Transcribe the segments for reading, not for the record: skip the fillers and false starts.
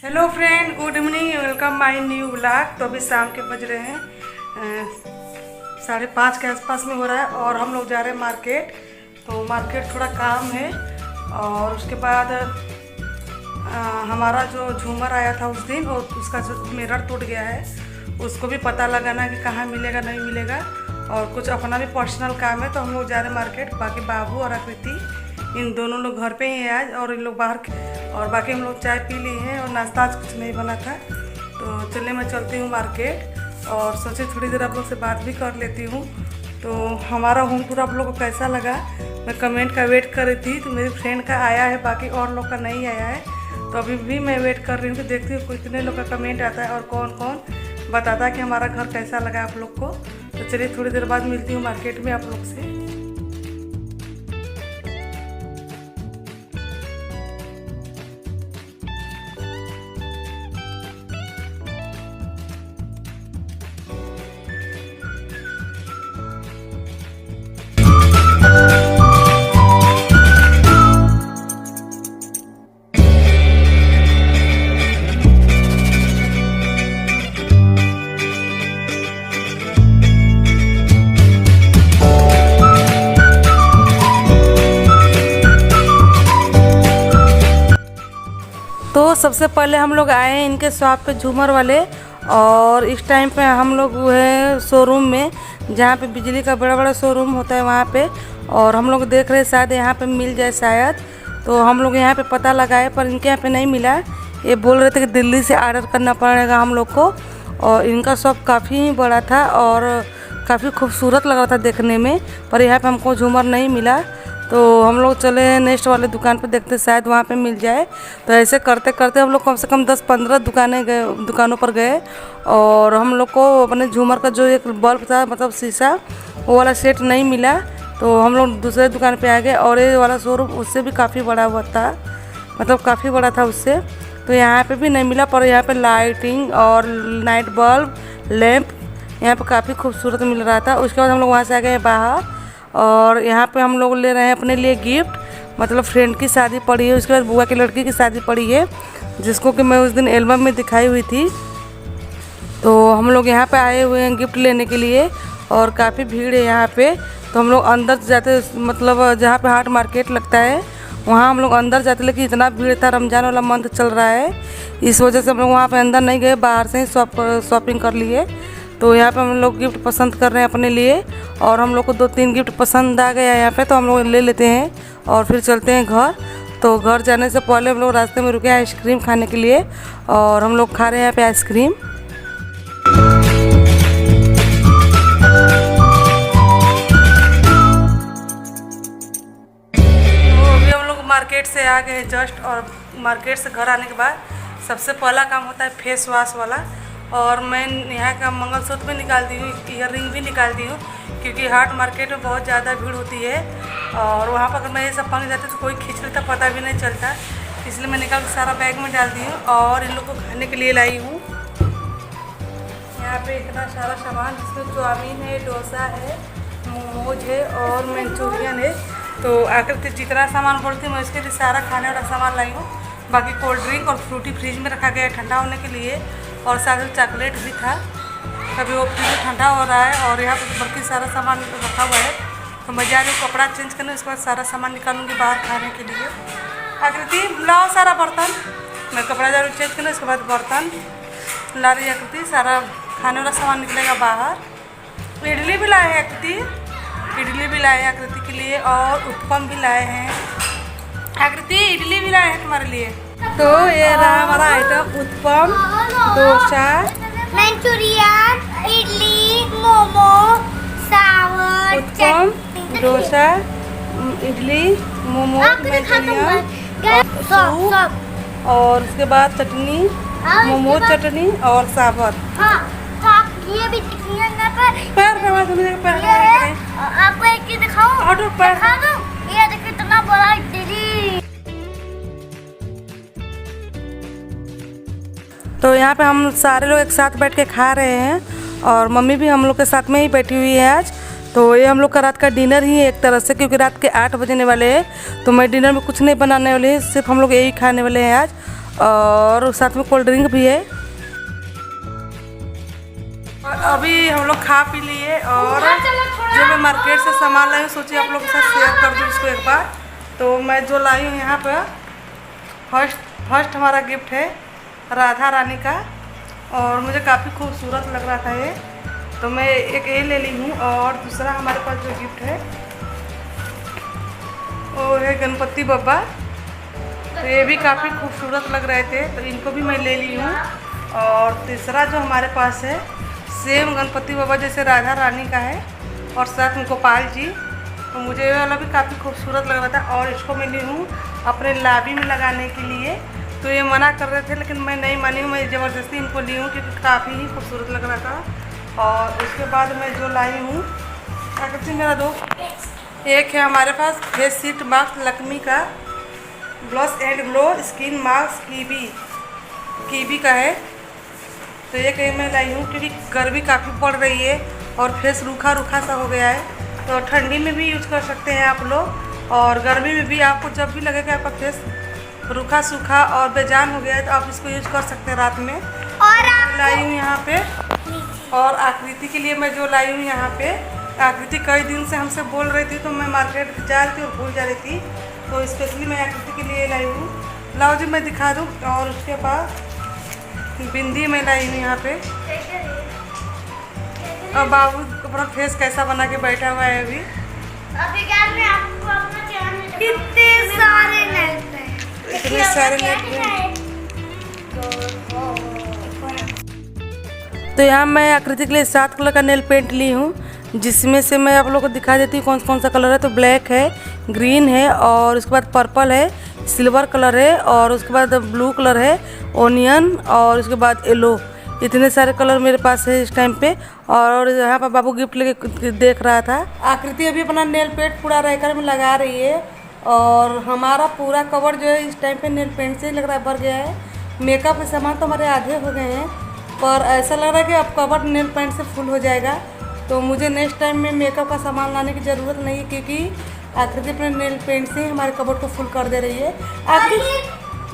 Hello friend, good evening, welcome my new blog. तो अभी शाम के बज रहे हैं 5:30 के आसपास में हो रहा है और हम लोग जा रहे हैं मार्केट। तो मार्केट थोड़ा काम है और उसके बाद हमारा जो झूमर आया था उस दिन और उसका जो मिरर टूट गया है उसको भी पता लगाना कि कहाँ मिलेगा नहीं मिलेगा, और कुछ अपना भी पर्सनल काम है। तो हम लोग जा रहे हैं मार्केट। बाकी बाबू और आकृति इन दोनों लोग घर पे ही हैं आज, और इन लोग बाहर, और बाकी हम लोग चाय पी लिए हैं और नाश्ता आज कुछ नहीं बना था। तो चलिए मैं चलती हूँ मार्केट और सोचे थोड़ी देर आप लोग से बात भी कर लेती हूँ। तो हमारा होम टूर आप लोग को कैसा लगा, मैं कमेंट का वेट कर रही थी। तो मेरी फ्रेंड का आया है, बाकी और लोग का नहीं आया है। तो अभी भी मैं वेट कर रही हूँ कि देखती हूँ कितने लोग का कमेंट आता है और कौन कौन बताता है कि हमारा घर कैसा लगा आप लोग को। तो चलिए थोड़ी देर बाद मिलती हूँ मार्केट में आप लोग से। तो सबसे पहले हम लोग आए हैं इनके शॉप पे, झूमर वाले। और इस टाइम पे हम लोग हुए शोरूम में, जहाँ पे बिजली का बड़ा बड़ा शोरूम होता है वहाँ पे। और हम लोग देख रहे हैं शायद यहाँ पे मिल जाए शायद। तो हम लोग यहाँ पे पता लगाए पर इनके यहाँ पे नहीं मिला। ये बोल रहे थे कि दिल्ली से ऑर्डर करना पड़ेगा हम लोग को। और इनका शॉप काफ़ी बड़ा था और काफ़ी खूबसूरत लग रहा था देखने में, पर यहाँ पर हमको झूमर नहीं मिला। तो हम लोग चले नेक्स्ट वाले दुकान पे, देखते शायद वहाँ पे मिल जाए। तो ऐसे करते करते हम लोग कम से कम 10-15 दुकानों पर गए। और हम लोग को अपने झूमर का जो एक बल्ब था, मतलब शीशा, वो वाला सेट नहीं मिला। तो हम लोग दूसरे दुकान पे आ गए और ये वाला शोरूम उससे भी काफ़ी बड़ा हुआ था, मतलब काफ़ी बड़ा था उससे। तो यहाँ पे भी नहीं मिला, पर यहाँ पे लाइटिंग और नाइट बल्ब, लैंप यहाँ पे काफ़ी खूबसूरत मिल रहा था। उसके बाद हम लोग वहाँ से आ गए बाहर और यहाँ पे हम लोग ले रहे हैं अपने लिए गिफ्ट। मतलब फ्रेंड की शादी पड़ी है, उसके बाद बुआ की लड़की की शादी पड़ी है, जिसको कि मैं उस दिन एल्बम में दिखाई हुई थी। तो हम लोग यहाँ पे आए हुए हैं गिफ्ट लेने के लिए और काफ़ी भीड़ है यहाँ पे। तो हम लोग अंदर जाते, मतलब जहाँ पे हाट मार्केट लगता है वहाँ हम लोग अंदर जाते, लेकिन इतना भीड़ था, रमज़ान वाला मंथ चल रहा है, इस वजह से हम लोग वहाँ पे अंदर नहीं गए, बाहर से ही शॉपिंग कर लिए। तो यहाँ पे हम लोग गिफ्ट पसंद कर रहे हैं अपने लिए, और हम लोग को 2-3 गिफ्ट पसंद आ गया यहाँ पे। तो हम लोग ले लेते हैं और फिर चलते हैं घर। तो घर जाने से पहले हम लोग रास्ते में रुके आइसक्रीम खाने के लिए, और हम लोग खा रहे हैं यहाँ पे आइसक्रीम। तो अभी हम लोग मार्केट से आ गए जस्ट, और मार्केट से घर आने के बाद सबसे पहला काम होता है फेस वॉश वाला। और मैं यहाँ का मंगलसूत्र भी निकाल दी हूँ, ईयर रिंग भी निकाल दी हूँ, क्योंकि हाट मार्केट में बहुत ज़्यादा भीड़ होती है और वहाँ पर अगर मैं ये सब पहन जाती तो कोई खींच लेता, पता भी नहीं चलता। इसलिए मैं निकाल के सारा बैग में डाल दी हूँ और इन लोग को खाने के लिए लाई हूँ। यहाँ पे इतना सारा सामान, जिसमें चाउमीन है, डोसा है, मोमोज है और मंचूरियन है। तो आकर जितना सामान बोलती हूँ मैं उसके लिए सारा खाने वाला सामान लाई हूँ। बाकी कोल्ड ड्रिंक और फ्रूटी फ्रिज में रखा गया है ठंडा होने के लिए, और साथ में चॉकलेट भी था, कभी वो फ्रिज में ठंडा हो रहा है। और यहाँ पर बाकी सारा सामान रखा हुआ है। तो मैं जा रही हूँ कपड़ा चेंज करने, उसके बाद सारा सामान निकालूंगी बाहर खाने के लिए। आकृति लाओ सारा बर्तन, मैं कपड़ा जा रही हूँ चेंज करने, उसके बाद बर्तन ला रही है आकृति, सारा खाने वाला सामान निकलेगा बाहर। इडली भी लाए हैं आकृति, इडली भी लाए हैं आकृति के लिए, और उत्पम भी लाए हैं। आकृति इडली भी लाए हैं तुम्हारे लिए। तो ये रहा हमारा आइटम, उत्पम, डोसा, मंचूरियन, इडली, मोमो, सावर, उत्पम, डोसा, इडली, मोमो, मंचूरियन, और उसके बाद चटनी, मोमो चटनी और सावर। ये भी आपको एक चीज दिखाऊं, दिखा दूं? ये देखिए कितना बड़ा इडली। तो यहाँ पे हम सारे लोग एक साथ बैठ के खा रहे हैं, और मम्मी भी हम लोग के साथ में ही बैठी हुई है आज। तो ये हम लोग का रात का डिनर ही है एक तरह से, क्योंकि रात के 8 बजने वाले हैं। तो मैं डिनर में कुछ नहीं बनाने वाली, सिर्फ हम लोग यही खाने वाले हैं आज। और साथ में कोल्ड ड्रिंक भी है। और अभी हम लोग खा पी लिए और जो मैं मार्केट से सामान लाई हूँ सोची आप लोग के साथ शेयर कर दूँ इसको एक बार। तो मैं जो लाई हूँ यहाँ पर फर्स्ट हमारा गिफ्ट है राधा रानी का और मुझे काफ़ी खूबसूरत लग रहा था ये, तो मैं एक ये ले ली हूँ। और दूसरा हमारे पास जो गिफ्ट है वो है गणपति बप्पा, तो ये भी काफ़ी खूबसूरत लग रहे थे तो इनको भी मैं ले ली हूँ। और तीसरा जो हमारे पास है सेम गणपति बप्पा जैसे राधा रानी का है और साथ में गोपाल जी, तो मुझे ये वाला भी काफ़ी खूबसूरत लग रहा था। और इसको मैं ली हूँ अपने लाबी में लगाने के लिए, तो ये मना कर रहे थे लेकिन मैं नहीं मानी हूँ, मैं ज़बरदस्ती इनको ली हूँ क्योंकि काफ़ी ही खूबसूरत लग रहा था। और उसके बाद मैं जो लाई हूँ आकृति मेरा दोस्त, एक है हमारे पास फेस शीट मास्क लक्मी का blush and glow skin mask कीबी का है, तो ये कहीं मैं लाई हूँ क्योंकि गर्मी काफ़ी पड़ रही है और फेस रूखा सा हो गया है, तो ठंडी में भी यूज़ कर सकते हैं आप लोग और गर्मी में भी। आपको जब भी लगेगा आपका फेस रूखा सूखा और बेजान हो गया है तो आप इसको यूज़ कर सकते हैं रात में। और लाई हूँ यहाँ पे और आकृति के लिए मैं जो लाई हूँ यहाँ पे, आकृति कई दिन से हमसे बोल रही थी तो मैं मार्केट जा रही थी और भूल जा रही थी, तो स्पेशली मैं आकृति के लिए लाई हूँ। लाओ जी मैं दिखा दूँ। और उसके बाद बिंदी मैं लाई हूँ यहाँ पे और बाबू अपना फेस कैसा बना के बैठा हुआ है अभी आपको अपना चैनल इतने सारे नेट तो यहाँ मैं आकृति के लिए 7 कलर का नेल पेंट ली हूँ, जिसमें से मैं आप लोगों को दिखा देती हूँ कौन सा कलर है। तो ब्लैक है, ग्रीन है और उसके बाद पर्पल है, सिल्वर कलर है और उसके बाद ब्लू कलर है, ओनियन और उसके बाद येलो। इतने सारे कलर मेरे पास है इस टाइम पे। और यहाँ पर बाबू गिफ्ट लेके देख रहा था। आकृति अभी अपना नेल पेंट पूरा रहकर में लगा रही है और हमारा पूरा कवर जो है इस टाइम पे नेल पेंट से लग रहा है भर गया है। मेकअप के सामान तो हमारे आधे हो गए हैं पर ऐसा लग रहा है कि अब कवर नेल पेंट से फुल हो जाएगा, तो मुझे नेक्स्ट टाइम में मेकअप का सामान लाने की ज़रूरत नहीं है क्योंकि आकृति अपने नेल पेंट से हमारे कवर को फुल कर दे रही है।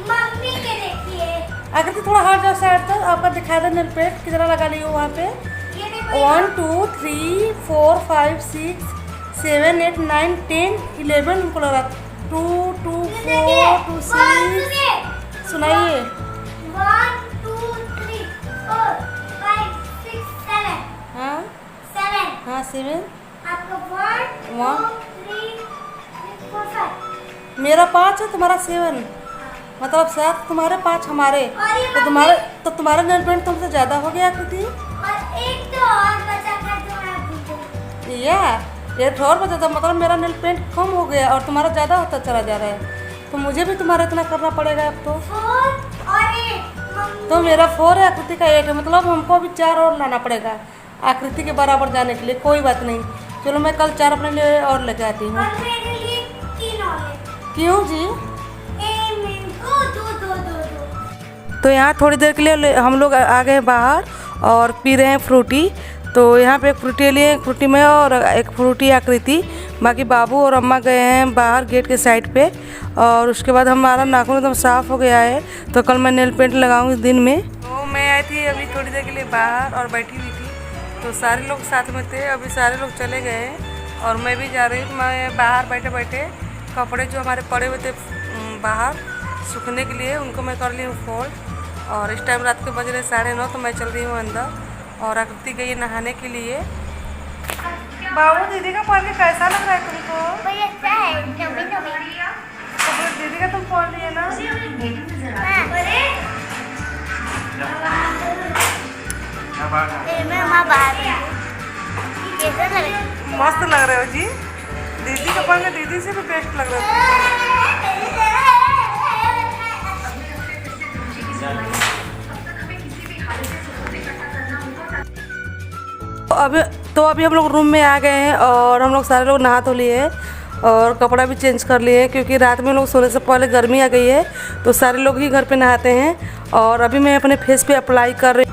मम्मी के देखिए आकृति थोड़ा हाथ जाओ साइड तक, आपका दिखा दे नेल पेंट कितना लगा ली हो वहाँ पे। 1 2 3 4 5 6 7 8 9 10 11 हमको लग रहा 2 2 4 2 6 सुनाइए 1 2 3 4 5 6 7 हाँ 7 हाँ 7 आपका 1 2 3 4 5 मेरा 5 है तुम्हारा 7 मतलब 7 तुम्हारे 5 हमारे, तो तुम्हारा नेल पेंट तुमसे ज़्यादा हो गया आकृति। और एक तो और बचा था जो मैं भूल गई। एक और बचा था मतलब मेरा नेल पेंट कम हो गया और तुम्हारा ज़्यादा होता चला जा रहा है, तो मुझे भी तुम्हारा इतना करना पड़ेगा अब तो। 4 और 8 तो मेरा 4 है आकृति का 8 है, मतलब हमको अभी 4 और लाना पड़ेगा आकृति के बराबर जाने के लिए। कोई बात नहीं, चलो मैं कल 4 अपने लिए और लेके आती हूँ। और मेरे लिए 3 और है। क्यों जी? दो। तो यहाँ थोड़ी देर के लिए हम लोग आ गए बाहर और पी रहे हैं फ्रूटी। तो यहाँ पे एक फ्रूटी लिए, एक फ्रूटी में और एक फ्रूटी आकृति, बाकी बाबू और अम्मा गए हैं बाहर गेट के साइड पे। और उसके बाद हमारा नाखून एकदम साफ़ हो गया है, तो कल मैं नेल पेंट लगाऊंगी दिन में। तो मैं आई थी अभी थोड़ी देर के लिए बाहर और बैठी हुई थी, तो सारे लोग साथ में थे। अभी सारे लोग चले गए हैं और मैं भी जा रही हूँ। मैं बाहर बैठे बैठे कपड़े जो हमारे पड़े हुए थे बाहर सूखने के लिए उनको मैं कर ली हूँ फोल्ड। और इस टाइम रात के बज रहे 9:30, तो मैं चल रही हूँ अंदर और आकृति गई है नहाने के लिए। बाबू दीदी का पहन के कैसा लग रहा है तुमको? भैया क्या है नमी तो दीदी का तुम पहन लिए ना? मैं माँ बाहर कैसा लग रहा है? मस्त लग रहे हो जी। दीदी का पहन के दीदी से भी बेस्ट लग रहा है। अभी हम लोग रूम में आ गए हैं और हम लोग सारे लोग नहा धो लिए हैं और कपड़ा भी चेंज कर लिए हैं क्योंकि रात में लोग सोने से पहले गर्मी आ गई है, तो सारे लोग ही घर पे नहाते हैं। और अभी मैं अपने फेस पे अप्लाई कर रही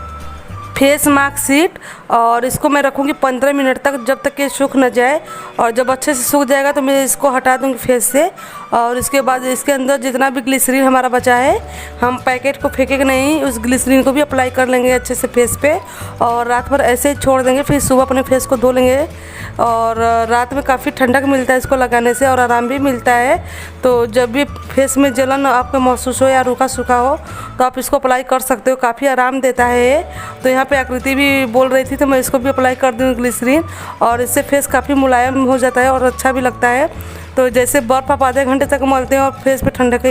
फेस मास्क शीट और इसको मैं रखूँगी 15 मिनट तक, जब तक ये सूख न जाए। और जब अच्छे से सूख जाएगा तो मैं इसको हटा दूँगी फेस से। और इसके बाद इसके अंदर जितना भी ग्लिसरीन हमारा बचा है, हम पैकेट को फेंकेंगे नहीं, उस ग्लिसरीन को भी अप्लाई कर लेंगे अच्छे से फेस पे। और रात भर ऐसे ही छोड़ देंगे, फिर सुबह अपने फेस को धो लेंगे। और रात में काफ़ी ठंडक मिलता है इसको लगाने से, और आराम भी मिलता है। तो जब भी फेस में जलन आपको महसूस हो या रूखा सूखा हो तो आप इसको अप्लाई कर सकते हो, काफ़ी आराम देता है ये। तो यहाँ पे आकृति भी बोल रही थी तो मैं इसको भी अप्लाई कर दूँगी ग्लिसरीन, और इससे फेस काफ़ी मुलायम हो जाता है और अच्छा भी लगता है। तो जैसे बर्फ़ आप आधे घंटे तक मलते हैं और फेस पे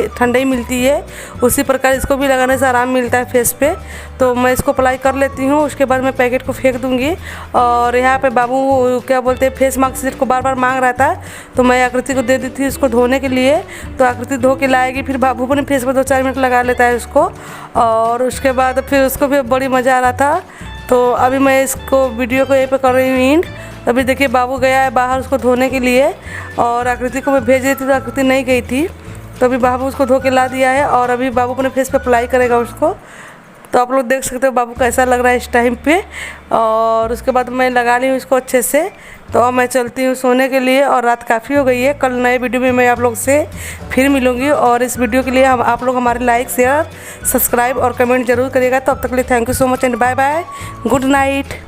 ठंडाई मिलती है, उसी प्रकार इसको भी लगाने से आराम मिलता है फेस पे। तो मैं इसको अप्लाई कर लेती हूँ, उसके बाद मैं पैकेट को फेंक दूँगी। और यहाँ पे बाबू क्या बोलते हैं, फेस मास्क को बार बार मांग रहा था, तो मैं आकृति को दे दी थी इसको धोने के लिए। तो आकृति धो के लाएगी, फिर बाबू अपने फेस पर 2-4 मिनट लगा लेता है उसको। और उसके बाद फिर उसको भी बड़ी मज़ा आ रहा था। तो अभी मैं इसको वीडियो को यहीं पे कर रही हूँ एंड। अभी देखिए बाबू गया है बाहर उसको धोने के लिए, और आकृति को मैं भेज रही थी तो आकृति नहीं गई थी। तो अभी बाबू उसको धो के ला दिया है, और अभी बाबू अपने फेस पे अप्लाई करेगा उसको। तो आप लोग देख सकते हो बाबू कैसा लग रहा है इस टाइम पे। और उसके बाद मैं लगा ली हूँ इसको अच्छे से। तो अब मैं चलती हूँ सोने के लिए, और रात काफ़ी हो गई है। कल नए वीडियो में मैं आप लोग से फिर मिलूँगी, और इस वीडियो के लिए आप लोग हमारे लाइक, शेयर, सब्सक्राइब और कमेंट जरूर करिएगा। तब तक के लिए thank you so much and bye bye, good night.